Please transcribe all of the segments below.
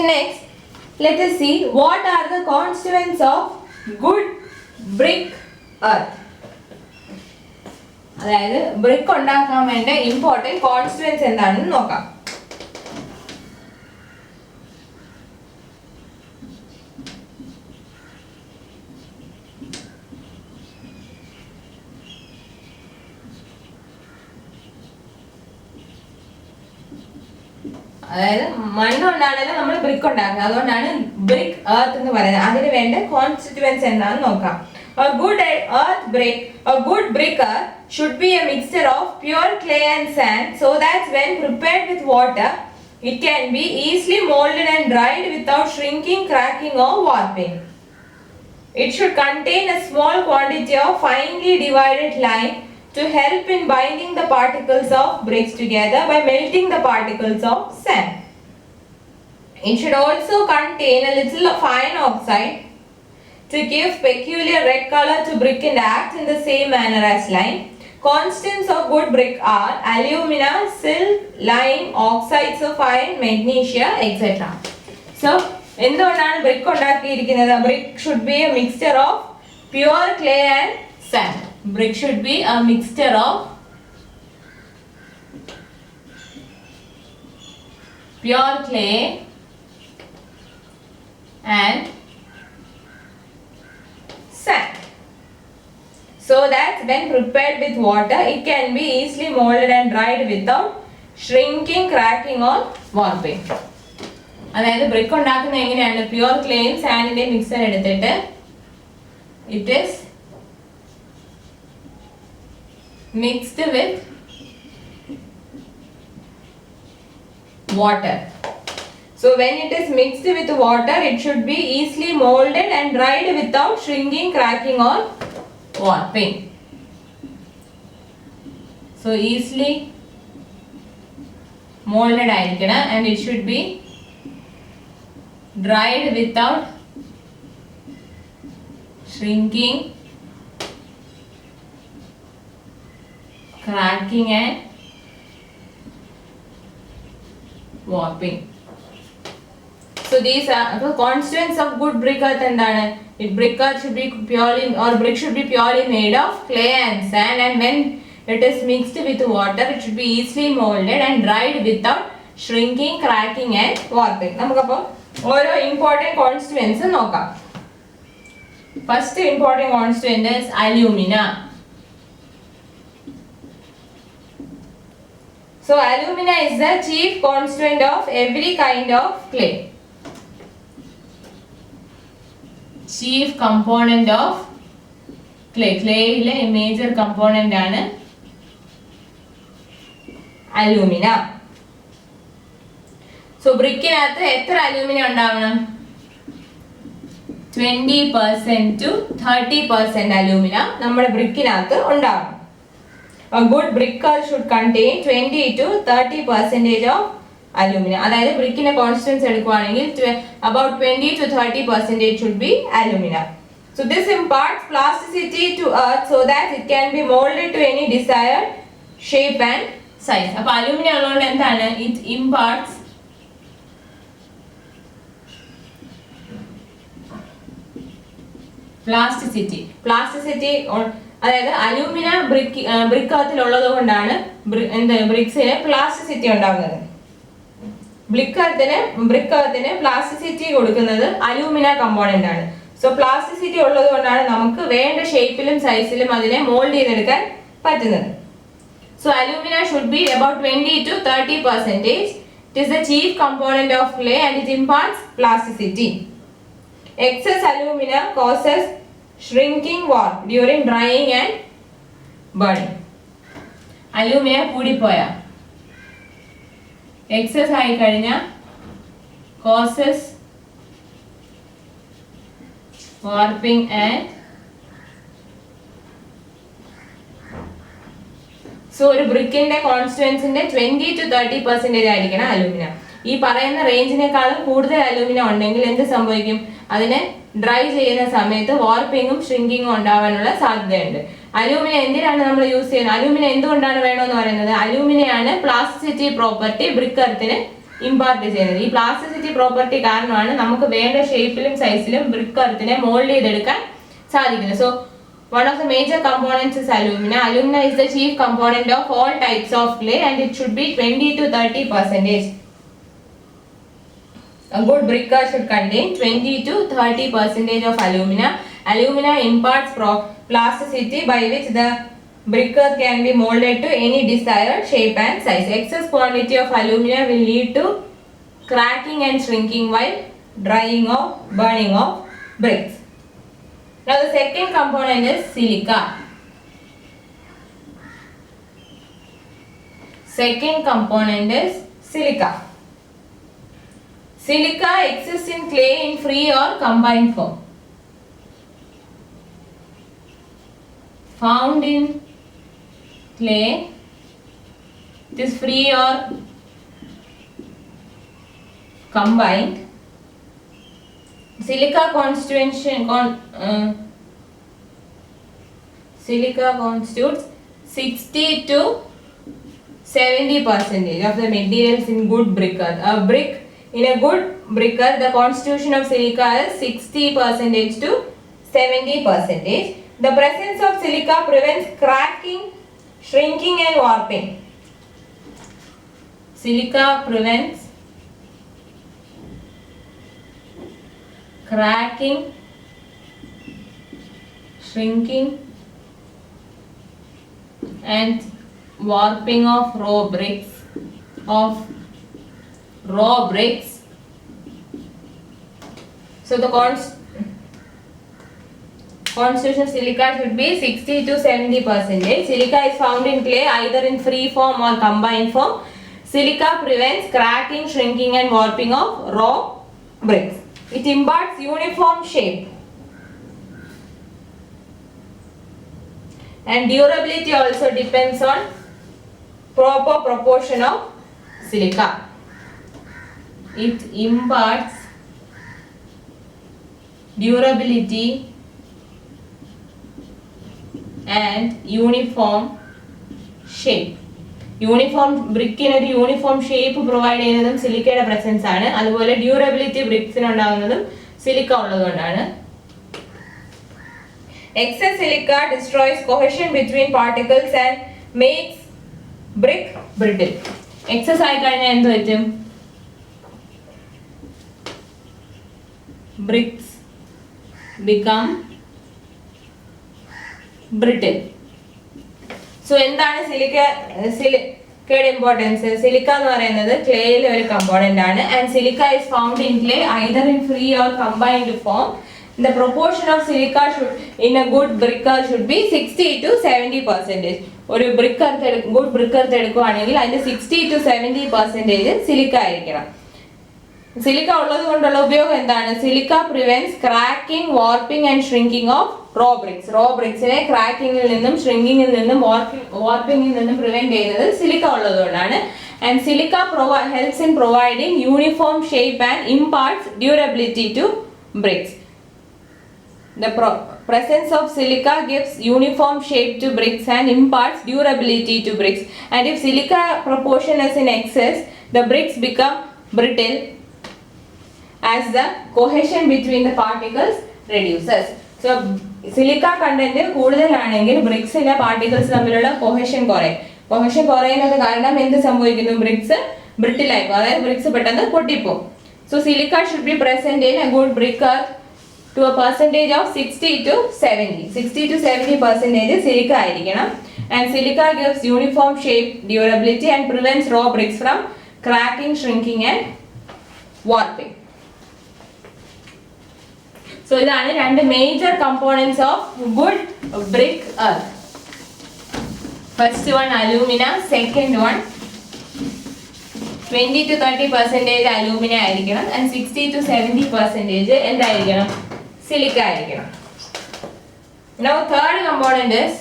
So next, let us see what are the constituents of good brick earth. അതായത് brick ഉണ്ടാക്കാൻ വേണ്ട important കോൺസ്റ്റിറ്റ്വൻസ് എന്താണെന്ന് നോക്കാം. അതായത് മണ്ണുകൊണ്ടാണല്ലോ നമ്മൾ ബ്രിക്ക് ഉണ്ടാക്കുന്നത്, അതുകൊണ്ടാണ് ബ്രിക്ക് എർത്ത് എന്ന് പറയുന്നത്. അതിന് വേണ്ട കോൺസ്റ്റിറ്റ്വൻസ് എന്താണെന്ന് നോക്കാം. A good earth brick, a good brick earth should be a mixture of pure clay and sand, so that when prepared with water, it can be easily molded and dried without shrinking, cracking or warping. It should contain a small quantity of finely divided lime to help in binding the particles of bricks together by melting the particles of sand. It should also contain a little fine oxide to give peculiar red color to brick and act in the same manner as lime. Constituents of good brick are alumina, silt, lime, oxides of iron, magnesia, etc. So, എന്തുകൊണ്ടാണ് brick ഉണ്ടാക്കിയിരിക്കുന്നത്? Brick should be a mixture of pure clay and sand. Brick should be a mixture of pure clay and sand, so that when prepared with water it can be easily molded and dried without shrinking, cracking or warping. അതായത് brick ഉണ്ടാക്കുന്നത് എങ്ങനെയാണ്? Pure ക്ലേയും സാൻഡിന്റെയും mixer എടുത്തിട്ട് it is mixed with water. So when it is mixed with water, it should be easily molded and dried without shrinking, cracking or warping. So easily molded ആയിരിക്കണം and it should be dried without shrinking, cracking and warping. So these are the constituents of good brick earth endana. It brick earth should be purely, or brick should be purely made of clay and sand, and when it is mixed with water it should be easily molded and dried without shrinking, cracking and warping. നമുക്കപ്പോ ഓരോ important constituents നോക്കാം. First important constituent is alumina. So alumina is the chief constituent of every kind of clay. Chief component of clay. Clay ile major component ആണ് alumina. So ബ്രിക്കിനകത്ത് എത്ര alumina ഉണ്ടാവണം? 20% to 30% alumina നമ്മുടെ ബ്രിക്കിനകത്ത് ഉണ്ടാവണം. A good brick earth should contain 20 to 30% of alumina. അതായത് ബ്രിക്കിന്റെ constants എടുക്കുകയാണെങ്കിൽ about 20 to 30% should be alumina. So this imparts plasticity to earth so that it can be molded to any desired shape and size. അപ്പോൾ alumina ഉള്ളതുകൊണ്ട് എന്താണ്? It imparts plasticity. അതായത് alumina brick എർത്തിൽ ഉള്ളത് കൊണ്ടാണ് ബ്രിക്സിന് plasticity ഉണ്ടാകുന്നത്. Brick എർത്തിന് plasticity കൊടുക്കുന്നത് alumina component ആണ്. So plasticity ഉള്ളത് കൊണ്ടാണ് നമുക്ക് വേണ്ട ഷേപ്പിലും സൈസിലും അതിനെ മോൾഡ് ചെയ്തെടുക്കാൻ പറ്റുന്നത്. So alumina should be about 20 to 30%. It is the chief component of clay and it imparts plasticity. Excess alumina causes shrinking, warp during drying and burning. Alumina കൂടിപ്പോയാ excess ആയി കഴിഞ്ഞാൽ causes warping and സോ ഒരു ബ്രിക്കിന്റെ കോൺസ്റ്റുവൻസിന്റെ 20 to 30% ആയിരിക്കണം alumina. ഈ പറയുന്ന റേഞ്ചിനേക്കാളും കൂടുതൽ alumina ഉണ്ടെങ്കിൽ എന്ത് സംഭവിക്കും? അതിനെ ഡ്രൈ ചെയ്യുന്ന സമയത്ത് വാർപ്പിങ്ങും ഷ്രിങ്കിങ്ങും ഉണ്ടാവാനുള്ള സാധ്യതയുണ്ട്. അലൂമിന എന്തിനാണ് നമ്മൾ യൂസ് ചെയ്യുന്നത്? അലൂമിന എന്തുകൊണ്ടാണ് വേണമെന്ന് പറയുന്നത്? അലൂമിനയാണ് പ്ലാസ്റ്റിസിറ്റി പ്രോപ്പർട്ടി ബ്രിക്ക് എർത്തിന് ഇമ്പാർട്ട് ചെയ്യുന്നത്. ഈ പ്ലാസ്റ്റിസിറ്റി പ്രോപ്പർട്ടി കാരണമാണ് നമുക്ക് വേണ്ട ഷേപ്പിലും സൈസിലും ബ്രിക്ക് എർത്തിനെ മോൾഡ് ചെയ്തെടുക്കാൻ സാധിക്കുന്നത്. So one of the major components is alumina. Alumina is the chief component of all types of clay and it should be 20 to 30%. A good bricker should contain 20 to 30% of alumina. Alumina imparts plasticity by which the bricker can be molded to any desired shape and size. Excess quantity of alumina will lead to cracking and shrinking while drying or burning of bricks. Now the second component is silica. Second component is silica. Silica exists in clay in free or combined form. Found in clay, it is free or combined. Silica constitutes 60 to 70% of the materials in good bricker. A brick in a good bricker, the constitution of silica is 60% to 70%. The presence of silica prevents cracking, shrinking and warping. Silica prevents cracking, shrinking and warping of raw bricks. So the constitution of silica should be 60 to 70%. Silica is found in clay either in free form or combined form. Silica prevents cracking, shrinking and warping of raw bricks. It imparts uniform shape and durability also depends on proper proportion of silica. It imparts durability and uniform shape. Uniform ബ്രിക്കിന് ഒരു uniform shape provide ചെയ്യുന്നതും സിലിക്കയുടെ presence ആണ്. അതുപോലെ durability ബ്രിക്സിന് ഉണ്ടാകുന്നതും silica ഉള്ളതുകൊണ്ടാണ്. Excess silica destroys cohesion between particles and makes brick brittle. Excess ആയി കഴിഞ്ഞാൽ എന്ത് പറ്റും? Bricks become brittle. സോ എന്താണ് സിലിക്കയുടെ ഇമ്പോർട്ടൻസ്? സിലിക്ക എന്ന് പറയുന്നത് ക്ലേയിലെ ഒരു കമ്പോണന്റ് ആണ് and silica is found in clay either in free or combined form. The proportion of silica should in a good bricker should be 60 to 70%. ഒരു good ബ്രിക്കർ എടുക്കുകയാണെങ്കിൽ അതിന്റെ 60 to 70% silica ആയിരിക്കണം. Silica ഉള്ളത് കൊണ്ടുള്ള ഉപയോഗം എന്താണ്? Silica prevents cracking, warping and shrinking of raw bricks. Raw ബ്രിക്സിനെ ക്രാക്കിംഗിൽ നിന്നും ഷ്രിങ്കിങ്ങിൽ നിന്നും വാർപ്പിംഗിൽ നിന്നും പ്രിവെന്റ് ചെയ്യുന്നത് സിലിക്ക ഉള്ളതുകൊണ്ടാണ്. And silica helps in providing uniform shape and imparts durability to bricks. The presence of silica gives uniform shape to bricks and imparts durability to bricks. And if silica proportion is in excess, the bricks become brittle as the cohesion between the particles reduces. So silica content കൂടുതലാണെങ്കിൽ ബ്രിക്സിലെ particles തമ്മിലുള്ള cohesion കുറയും. Cohesion കുറയുന്നത് കാരണം എന്ത് സംഭവിക്കുന്നു? BRICS brittle ആയിപ്പോ, അതായത് BRICS പെട്ടെന്ന് പൊട്ടിപ്പോകും. So silica should be present in a good bricker to a percentage of 60 to 70. 60 to 70% silica ആയിരിക്കണം. And silica gives uniform shape, durability and prevents raw bricks from cracking, shrinking and warping. So ഇതാണ് രണ്ട് major components of good brick earth. First one alumina, second one 20 to 30% alumina ആയിരിക്കണം and 60 to 70% എന്തായിരിക്കണം? Silica ആയിരിക്കണം. Now third component is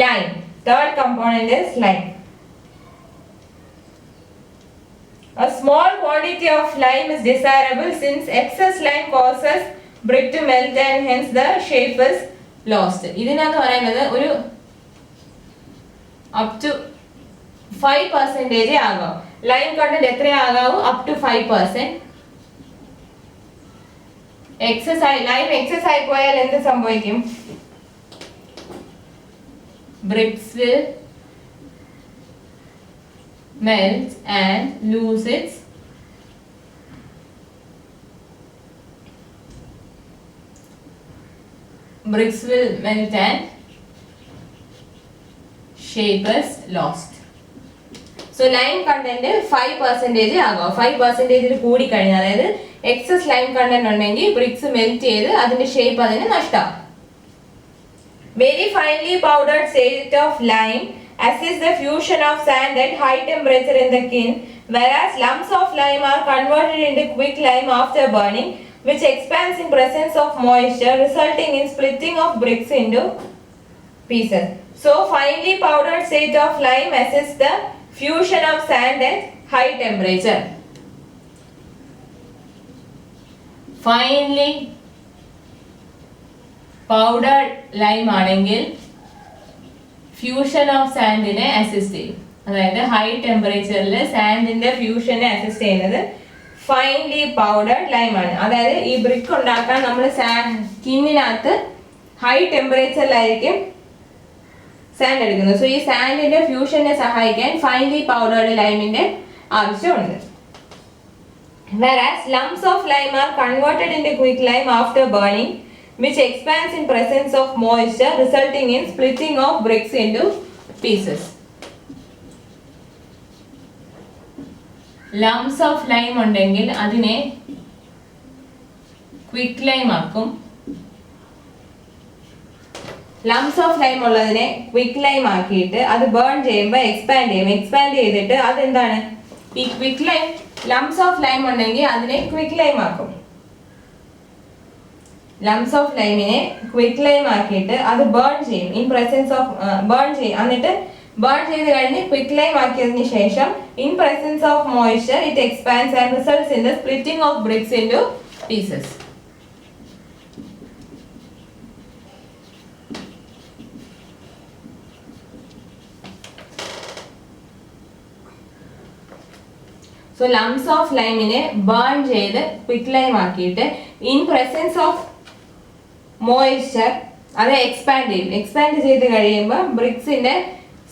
lime. Third component is lime. A small quantity of lime is desirable since excess lime causes brick to melt and hence the shape is lost. ഇതിനകത്ത് പറയുന്നത് ഒരു up to 5% ആകാം. Lime content എത്രയാകാവൂ? Up to 5%. Lime excess ആയി പോയാൽ എന്ത് സംഭവിക്കും? Bricks will melt and lose its shape is lost. So lime content 5% ആകും. 5% കൂടി കഴിഞ്ഞാൽ, അതായത് എക്സസ് ലൈം കണ്ടന്റ് ഉണ്ടെങ്കിൽ ബ്രിക്സ് മെൽറ്റ് ചെയ്ത് അതിന്റെ ഷേപ്പ് അതിന് നഷ്ടമാകും. Very finely powdered state of lime assists the fusion of sand at high temperature in the kiln, whereas lumps of lime are converted into quick lime after burning, which expands in presence of moisture, resulting in splitting of bricks into pieces. So, finely powdered state of lime assists the fusion of sand at high temperature. Finely powdered lime ആണെങ്കിൽ fusion of സാൻഡിനെ assist ചെയ്യും. അതായത് high ടെമ്പറേച്ചറിൽ സാൻഡിന്റെ ഫ്യൂഷനെ assist ചെയ്യുന്നത് finely powdered lime ആണ്. അതായത് ഈ brick ഉണ്ടാക്കാൻ നമ്മൾ കിന്നിനകത്ത് ഹൈ ടെമ്പറേച്ചറിലായിരിക്കും സാൻഡ് എടുക്കുന്നത്. സോ ഈ സാൻഡിന്റെ ഫ്യൂഷനെ സഹായിക്കാൻ ഫൈൻലി പൗഡർഡ് ലൈമിന്റെ ആവശ്യമുണ്ട്. Whereas lumps of lime are converted into quick lime after burning, which expands in presence of moisture, resulting in splitting of bricks into pieces. Lumps of lime ഉണ്ടെങ്കിൽ അതിനെ quick lime ആക്കും. Lumps of lime ഉള്ളതിനെ quick lime ആക്കിയിട്ട് അത് burn ചെയ്യുമ്പോൾ expand ചെയ്യും. Expand ചെയ്തിട്ട് അതെന്താണ്? ഈ quick lime, lumps of lime ഉണ്ടെങ്കിൽ അതിനെ quick lime ആക്കും. ലംസ് ഓഫ് ലൈമിനെ ക്വിക്ക് ലൈം ആക്കിയിട്ട് അത് ബേൺ ചെയ്യും. ഇൻ പ്രസൻസ് ഓഫ് ബേൺ ചെയ്യും. എന്നിട്ട് ബേൺ ചെയ്ത് കഴിഞ്ഞ് ക്വിക്ക് ലൈം ആക്കിയതിന് ശേഷം in presence of moisture it expands and results in the splitting of bricks into pieces. So lumps of ലൈമിനെ ബേൺ ചെയ്ത് ക്വിക്ക് ലൈം ആക്കിയിട്ട് ഇൻ പ്രസൻസ് ഓഫ് മോയ്സ്ചർ അത് എക്സ്പാൻഡ് ചെയ്യും. എക്സ്പാൻഡ് ചെയ്ത് കഴിയുമ്പോൾ ബ്രിക്സിന്റെ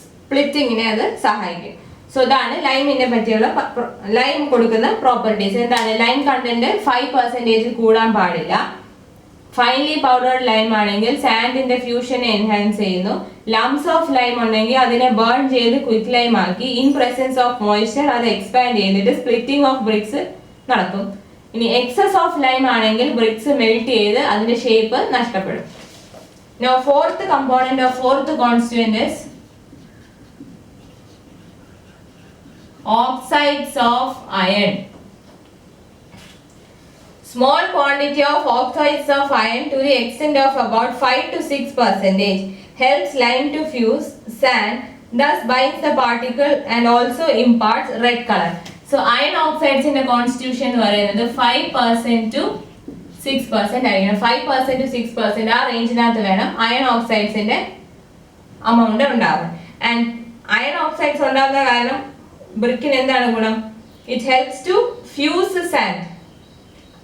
സ്പ്ലിറ്റിങ്ങിനെ അത് സഹായിക്കും. സോ ഇതാണ് ലൈമിനെ പറ്റിയുള്ള ലൈം കൊടുക്കുന്ന പ്രോപ്പർട്ടീസ്. എന്താണ്? ലൈം കണ്ടന്റ് 5% കൂടാൻ പാടില്ല. ഫൈൻലി പൗഡർഡ് ലൈം ആണെങ്കിൽ സാൻഡിന്റെ ഫ്യൂഷനെ എൻഹാൻസ് ചെയ്യുന്നു. ലംസ് ഓഫ് ലൈം ഉണ്ടെങ്കിൽ അതിനെ ബേൺ ചെയ്ത് ക്വിക്ക് ലൈം ആക്കി ഇൻ പ്രസൻസ് ഓഫ് മോയ്സ്ചർ അത് എക്സ്പാൻഡ് ചെയ്തിട്ട് സ്പ്ലിറ്റിംഗ് ഓഫ് ബ്രിക്സ് നടക്കും. ഇനി എക്സസ് ഓഫ് ലൈം ആണെങ്കിൽ ബ്രിക്സ് മെൽറ്റ് ചെയ്ത് അതിന്റെ ഷേപ്പ് നഷ്ടപ്പെടും. Now fourth component or fourth constituent is oxides of iron. Small quantity of oxides of iron to the extent of about 5 to 6% helps lime to fuse sand, thus binds the particle and also imparts red color. So iron oxides in the constitution എന്ന് പറയുന്നത് 5% to 6% ആയിരിക്കണം. 5% to 6% ആ റേഞ്ചിനകത്ത് വേണം iron ഓക്സൈഡ്സിന്റെ amount ഉണ്ടാവും. And iron oxides ഉണ്ടാകുന്ന കാരണം ബ്രിക്കിന് എന്താണ് ഗുണം? It helps to fuse sand.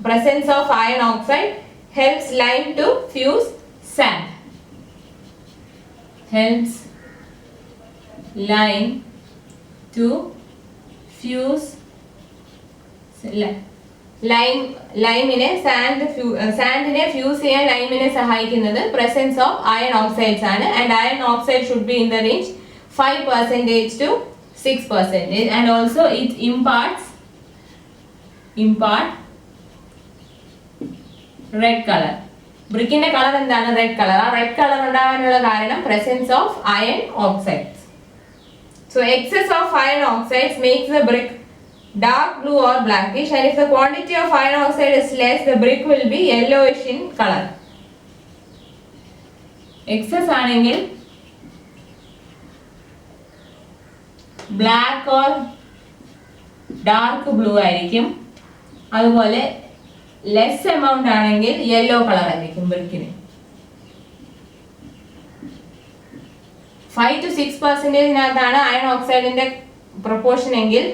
Presence of iron oxide helps lime to fuse sand. Helps lime to fuse ലൈമിനെ സാൻഡിനെ ഫ്യൂസ് ചെയ്യാൻ ലൈമിനെ സഹായിക്കുന്നത് പ്രസൻസ് ഓഫ് അയൺ ഓക്സൈഡ്സ് ആണ്. And iron oxide should be in the range 5% to 6%. And also it impart red color. ബ്രിക്കിന്റെ colour എന്താണ്? Red colour. ആ red colour ഉണ്ടാകാനുള്ള കാരണം presence of iron oxides. So excess of iron oxides makes the brick dark blue or blackish, and if the quantity of iron oxide is less, the brick will be yellowish in color. Excess ആണെങ്കിൽ black or dark blue ആയിരിക്കും. അതുപോലെ less amount ആണെങ്കിൽ yellow colour ആയിരിക്കും ബ്രിക്കിന്. 5 to 6% iron ഓക്സൈഡിന്റെ proportion എങ്കിൽ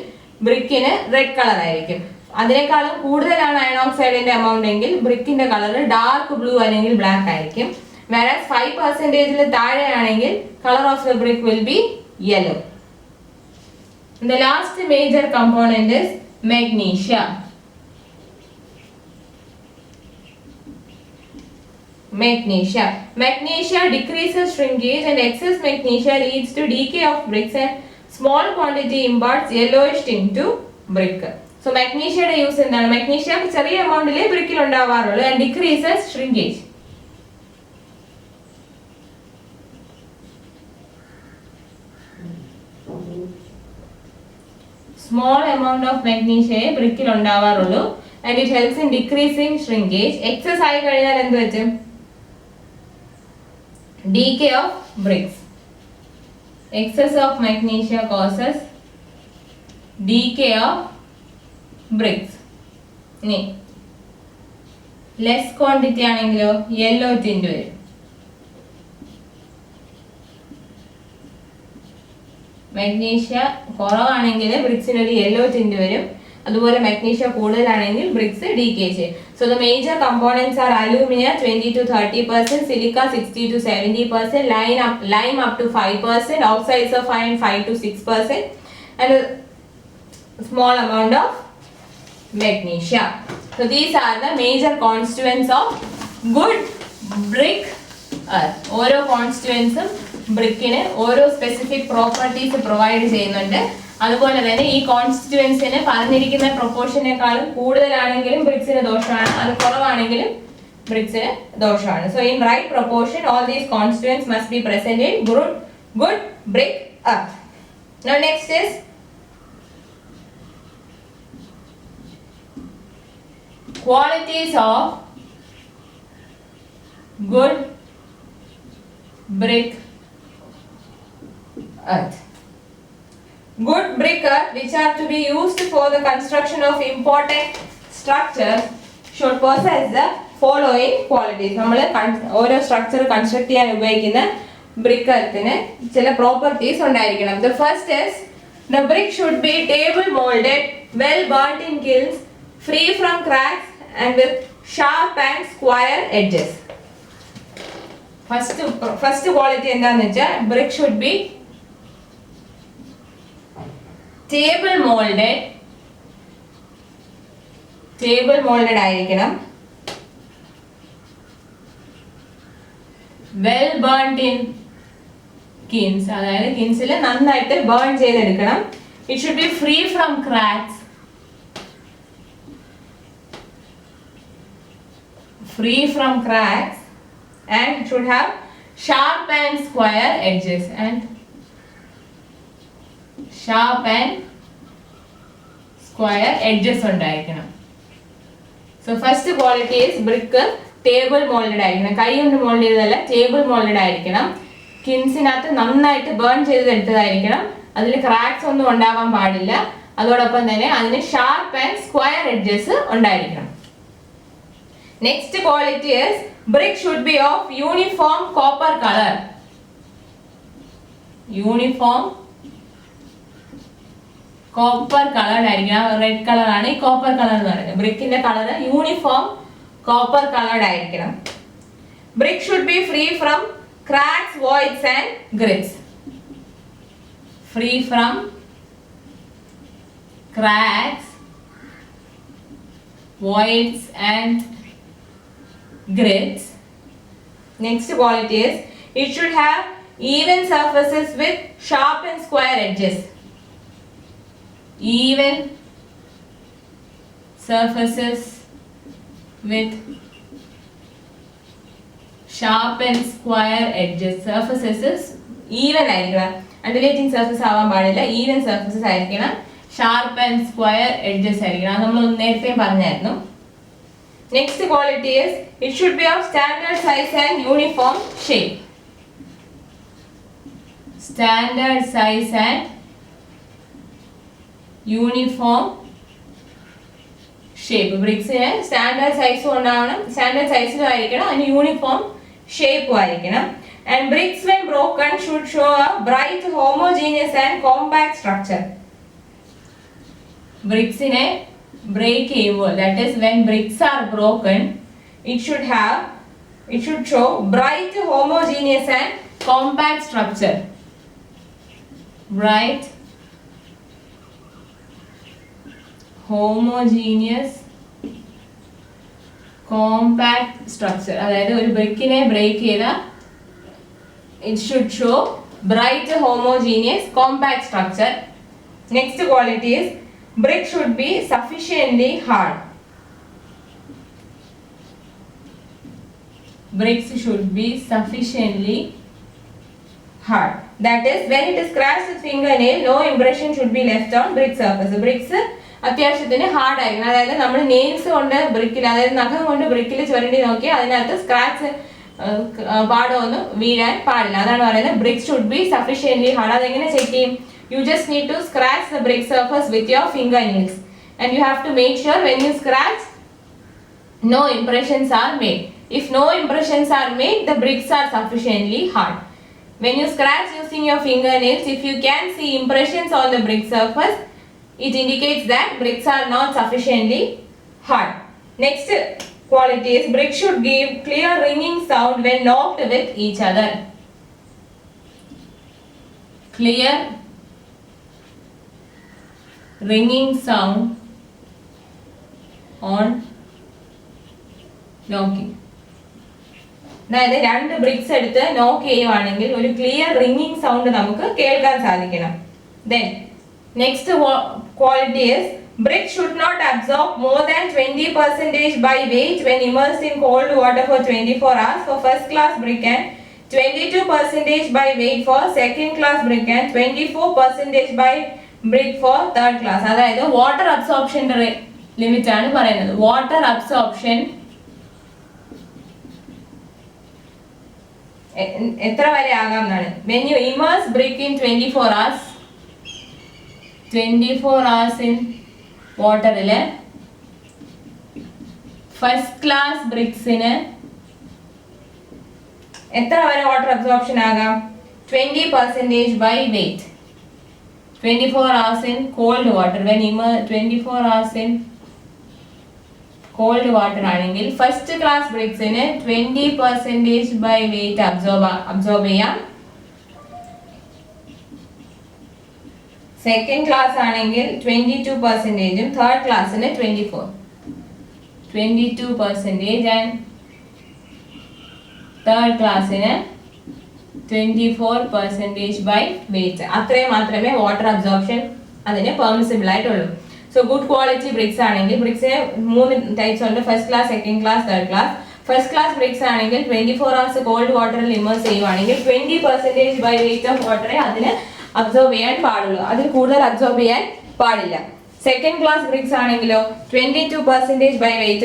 ബ്രിക്കിന് red colour ആയിരിക്കും. അതിനേക്കാളും കൂടുതലാണ് iron ഓക്സൈഡിന്റെ amount എങ്കിൽ ബ്രിക്കിന്റെ കളർ ഡാർക്ക് ബ്ലൂ അല്ലെങ്കിൽ ബ്ലാക്ക് ആയിരിക്കും. whereas 5% താഴെയാണെങ്കിൽ colour of the brick will be yellow. The last major component is magnesia. Magnesia decreases shrinkage and excess magnesia leads to decay of bricks and small quantity imparts yellowish tint to brick. So magnesia use എന്താണ്? Magnesia ചെറിയ എമൗണ്ടിലെ ബ്രിക്കിൽ ഉണ്ടാവാറുള്ളൂ and decreases shrinkage. Small amount of magnesia ബ്രിക്കിൽ ഉണ്ടാവാറുള്ളൂ and it helps in decreasing shrinkage. Excess ആയി കഴിഞ്ഞാൽ എന്ത് പറ്റും? Decay of bricks. Excess of magnesia causes decay of bricks. ഇനി less quantity ആണെങ്കിലോ yellow tint വരും. മാഗ്നീഷ്യ കുറവാണെങ്കിൽ ബ്രിക്സിന് ഒരു യെല്ലോ ടിന്റ് വരും. അതുപോലെ മാഗ്നീഷ്യ കൂടുതലാണെങ്കിൽ ബ്രിക്സ് ഡീകേ ചെയ്യും. So the major components R aluminium 20 to 30%, silica 60 to 70%, lime up to 5%, oxides of iron 5 to 6%, and a small amount of magnesia. So these are the major constituents of good brick earth. ഓരോ കോൺസ്റ്റിറ്റ്യുവൻസും ബ്രിക്കിന് ഓരോ specific properties provide ചെയ്യുന്നുണ്ട്. അതുപോലെ തന്നെ ഈ കോൺസ്റ്റിറ്റ്യുവൻസിന് പറഞ്ഞിരിക്കുന്ന പ്രൊപ്പോർഷനേക്കാളും കൂടുതലാണെങ്കിലും ബ്രിക്സിന് ദോഷമാണ്, അത് കുറവാണെങ്കിലും ബ്രിക്സിന് ദോഷമാണ്. So in right proportion all these constituents must be present in good brick earth. Now next is qualities of good brick earth. Good brick earth which are to be used for the construction of important structures should possess the following qualities. നമ്മൾ ഓരോ structure construct ചെയ്യാൻ ഉപയോഗിക്കുന്ന brick എർത്തിന് ചില properties ഉണ്ടായിരിക്കണം. The first is the brick should be table molded, well burnt in kilns, free from cracks and with sharp and square edges. First quality എന്താണെന്ന് വെച്ചാൽ brick should be table molded ആയിരിക്കണം, well burnt in kilns, അതായത് കിൻസിൽ നന്നായിട്ട് burn ചെയ്തെടുക്കണം. It should be free from cracks, and should have sharp and square edges ഉണ്ടായിരിക്കണം. So first quality is brick table molded ആയിരിക്കണം. കൈ കൊണ്ട് മോൾഡ് ചെയ്തതല്ല, table moulded ആയിരിക്കണം. കിൻസിനകത്ത് നന്നായിട്ട് ബേൺ ചെയ്തെടുത്തതായിരിക്കണം. അതിൽ ക്രാക്സ് ഒന്നും ഉണ്ടാവാൻ പാടില്ല. അതോടൊപ്പം തന്നെ അതിന് ഷാർപ്പ് ആൻഡ് സ്ക്വയർ എഡ്ജസ് ഉണ്ടായിരിക്കണം. Next quality is brick should be of uniform copper color. Uniform copper color ആയിരിക്കണം. റെഡ് കളർ ആണ് ഈ കോപ്പർ കളർ എന്ന് പറയുന്നത്. ബ്രിക്കിന്റെ കളർ യൂണിഫോം കോപ്പർ കളർഡ് ആയിരിക്കണം. Brick should be free from cracks, voids and grits. Free from cracks, voids and grits. Next quality is it should have even surfaces with sharp and square edges. Even surfaces with sharp and square edges. Surfaces even ആയിരിക്കണം, undulating surface ആവാൻ പാടില്ല, even surfaces ആയിരിക്കണം, sharp and square edges ആയിരിക്കണം. നമ്മൾ നേരത്തെ പറഞ്ഞായിരുന്നു. Next quality is it should be of standard size and uniform shape. Standard size and uniform shape. ബ്രിക്സിന് standard സൈസും ഉണ്ടാവണം, സ്റ്റാൻഡേർഡ് സൈസിലും ആയിരിക്കണം, അതിന് യൂണിഫോം ഷേപ്പും ആയിരിക്കണം. And bricks when broken should show a bright, homogeneous and compact structure. ബ്രിക്സിനെ break ചെയ്യുമ്പോൾ, that is when bricks are broken, it should show bright, homogeneous and compact structure. Bright, homogeneous, compact structure. അതായത് ഒരു ബ്രിക്കിനെ break ചെയ്താൽ it should show bright, homogeneous, compact structure. Next quality is brick should be sufficiently hard. Bricks should be sufficiently hard. That is, when it is scratched with fingernail, no impression should be left on brick surface. Bricks അത്യാവശ്യത്തിന് hard ആയിരിക്കണം. അതായത് നമ്മൾ nails കൊണ്ട് ബ്രിക്കിൽ, അതായത് നഖം കൊണ്ട് ബ്രിക്കിൽ ചുരണ്ടി നോക്കി അതിനകത്ത് സ്ക്രാച്ച് പാടോ ഒന്നും വീഴാൻ പാടില്ല. അതാണ് പറയുന്നത് BRICS should be sufficiently hard. അതെങ്ങനെ ചെക്ക് ചെയ്യും? You just need to scratch the brick surface with your fingernails, and you have to make sure when you scratch, no impressions are made. If no impressions are made, the bricks are sufficiently hard. When you scratch using your fingernails, if you can see impressions on the brick surface, it indicates that bricks are not sufficiently hard. Next quality is brick should give clear ringing sound when knocked with each other. Clear ringing sound on knocking. അതായത് രണ്ട് BRICS എടുത്ത് നോക്ക് ചെയ്യുവാണെങ്കിൽ ഒരു clear ringing sound നമുക്ക് കേൾക്കാൻ സാധിക്കണം. Then next quality is brick should not absorb more than 20% by weight when immersed in cold water for 24 hours for first class brick and 22% by weight for second class brick and 24% by brick for third class. അതായത് water അബ്സോർപ്ഷന്റെ limit ആണ് പറയുന്നത്. Water absorption എത്ര വരെ ആകാം എന്നാണ്. when you immerse brick in 24 hours in വാട്ടറില് first class ബ്രിക്സിന് എത്ര വരെ വാട്ടർ അബ്സോർപ്ഷൻ ആകാം? 20% by weight. 24 hours in cold water. When 24 hours in cold water ആണെങ്കിൽ ഫസ്റ്റ് ക്ലാസ് ബ്രിക്സിന് 20% by weight അബ്സോർബ് ചെയ്യാം. സെക്കൻഡ് ക്ലാസ് ആണെങ്കിൽ 22%, തേർഡ് ക്ലാസ്സിന് 22% ആൻഡ് തേർഡ് ക്ലാസ്സിന് 24% by weight. അത്രയും മാത്രമേ വാട്ടർ അബ്സോർപ്ഷൻ അതിന് പെർമിസിബിൾ ആയിട്ടുള്ളൂ. സോ ഗുഡ് ക്വാളിറ്റി ബ്രിക്സ് ആണെങ്കിൽ, ബ്രിക്സിന് 3 ടൈപ്സ് ഉണ്ട്, first class, second class, third class. First class BRICS ആണെങ്കിൽ 24 hours കോൾഡ് വാട്ടറിൽ ഇമേഴ്സ് ചെയ്യുവാണെങ്കിൽ 20% by weight ഓഫ് വാട്ടറെ അതിന് അബ്സോർബ് ചെയ്യാൻ പാടുള്ളൂ. അതിൽ കൂടുതൽ അബ്സോർബ് ചെയ്യാൻ പാടില്ല. സെക്കൻഡ് ക്ലാസ് ബ്രിക്സ് ആണെങ്കിലോ 22% by weight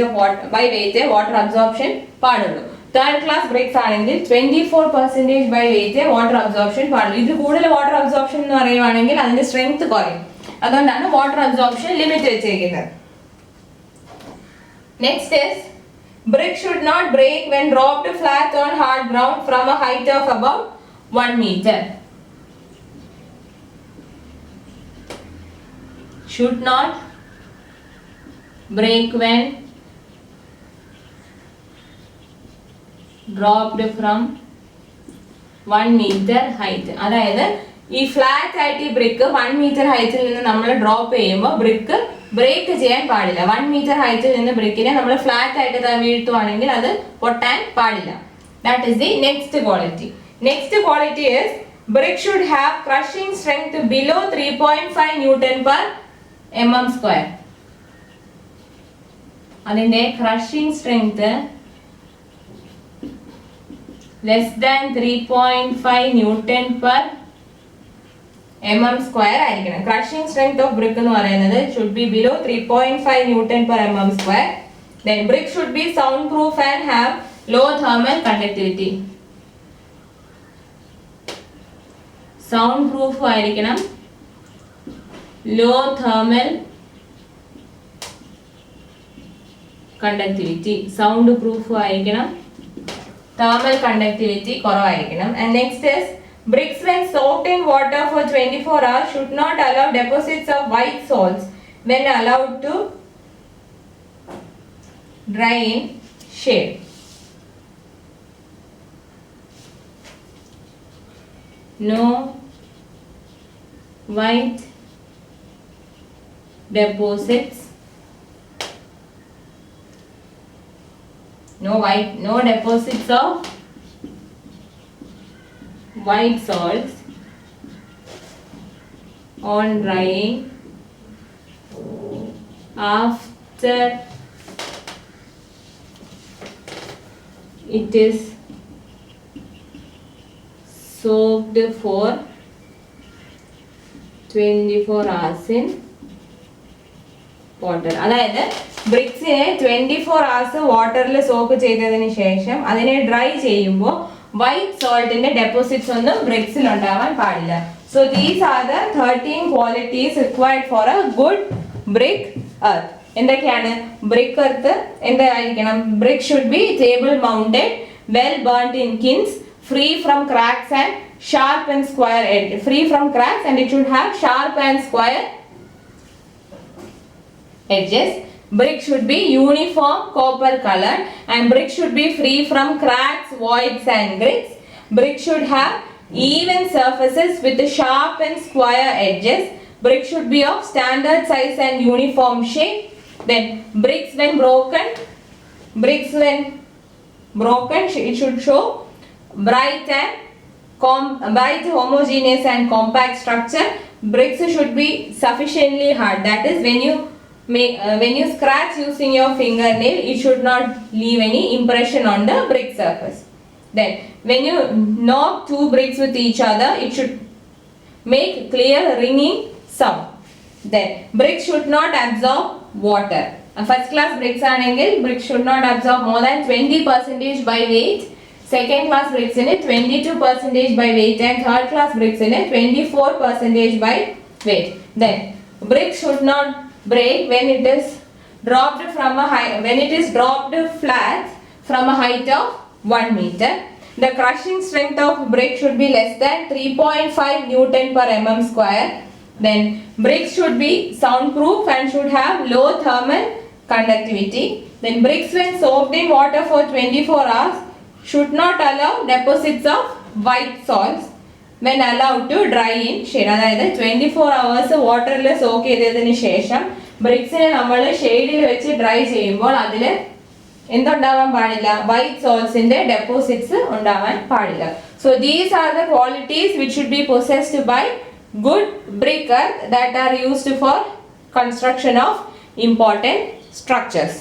വാട്ടർ അബ്സോർപ്ഷൻ പാടുള്ളൂ. തേർഡ് ക്ലാസ് ബ്രിക്സ് ആണെങ്കിൽ 24% by weight വാട്ടർ അബ്സോർപ്ഷൻ പാടുള്ളൂ. ഇതിൽ കൂടുതൽ വാട്ടർ അബ്സോർപ്ഷൻ എന്ന് പറയുവാണെങ്കിൽ അതിന്റെ സ്ട്രെങ്ത് കുറയും. അതുകൊണ്ടാണ് വാട്ടർ അബ്സോർപ്ഷൻ ലിമിറ്റ് വെച്ചിരിക്കുന്നത്. Next is brick should not break when dropped flat on hard ground from a height of about 1 meter. Should not break when dropped from 1 meter height. അതായത് ഈ flat ആയിട്ട് ഈ brick 1 meter ഹൈറ്റിൽ നിന്ന് നമ്മൾ drop ചെയ്യുമ്പോൾ brick break ചെയ്യാൻ പാടില്ല. 1 meter ഹൈറ്റിൽ നിന്ന് ബ്രിക്കിനെ നമ്മൾ ഫ്ലാറ്റ് ആയിട്ട് വീഴ്ത്തുവാണെങ്കിൽ അത് പൊട്ടാൻ പാടില്ല. That is the next quality. Next quality is brick should have crushing strength below 3.5 Newton per mm². അതിന്റെ crushing strength less than 3.5 Newton per mm² ആയിരിക്കണം. ക്രഷിംഗ് സ്ട്രെങ്ത് ഓഫ് ബ്രിക്ക് എന്ന് പറയുന്നത് should be below 3.5 Newton per mm². Then brick should be soundproof and have low thermal conductivity. soundproof ആയിരിക്കണം, low thermal conductivity. sound proof ആയിരിക്കണം, thermal conductivity കുറവായിരിക്കണം. And next is bricks when soaked in water for 24 hours should not allow deposits of white salts when allowed to dry in shade. No white deposits. No deposits of white salts on drying after it is soaked for 24 hours in water. അതായത് ബ്രിക്സിനെ 24 hours വാട്ടറിൽ soak ചെയ്തതിന് ശേഷം അതിനെ dry ചെയ്യുമ്പോൾ white സോൾട്ടിന്റെ deposits ഒന്നും ബ്രിക്സിൽ ഉണ്ടാവാൻ പാടില്ല. So these are the 13 qualities required for a good brick earth. എന്തൊക്കെയാണ്? ബ്രിക്ക് എർത്ത് എന്തായിരിക്കണം? Brick should be table mounted, well burned in kilns, free from cracks and sharp and square edge. Free from cracks and it should have sharp and square edges. Brick should be uniform copper color and brick should be free from cracks, voids and grits. Brick should have even surfaces with sharp and square edges. Brick should be of standard size and uniform shape. Then bricks when broken, it should show bright homogeneous and compact structure. Bricks should be sufficiently hard, that is when you scratch using your fingernail it should not leave any impression on the brick surface. Then when you knock two bricks with each other it should make clear ringing sound. Then bricks should not absorb water. First class bricks ആണെങ്കിൽ bricks should not absorb more than 20% by weight. Second class bricks in it 22% by weight and third class bricks in it 24% by weight. Then bricks should not break when it is dropped flat from a height of 1 meter. The crushing strength of brick should be less than 3.5 Newton per mm square. Then bricks should be soundproof and should have low thermal conductivity. Then bricks when soaked in water for 24 hours should not allow deposits of white salts when allowed to dry in shade. അതായത് 24 hours വാട്ടറിൽ soak ചെയ്തതിന് ശേഷം ബ്രിക്സിനെ നമ്മൾ ഷെയ്ഡിൽ വെച്ച് dry ചെയ്യുമ്പോൾ അതിൽ എന്തുണ്ടാവാൻ പാടില്ല? വൈറ്റ് സോൾസിന്റെ ഡെപ്പോസിറ്റ്സ് ഉണ്ടാവാൻ പാടില്ല. So these are the qualities which should be possessed by good brick earth that are used for construction of important structures.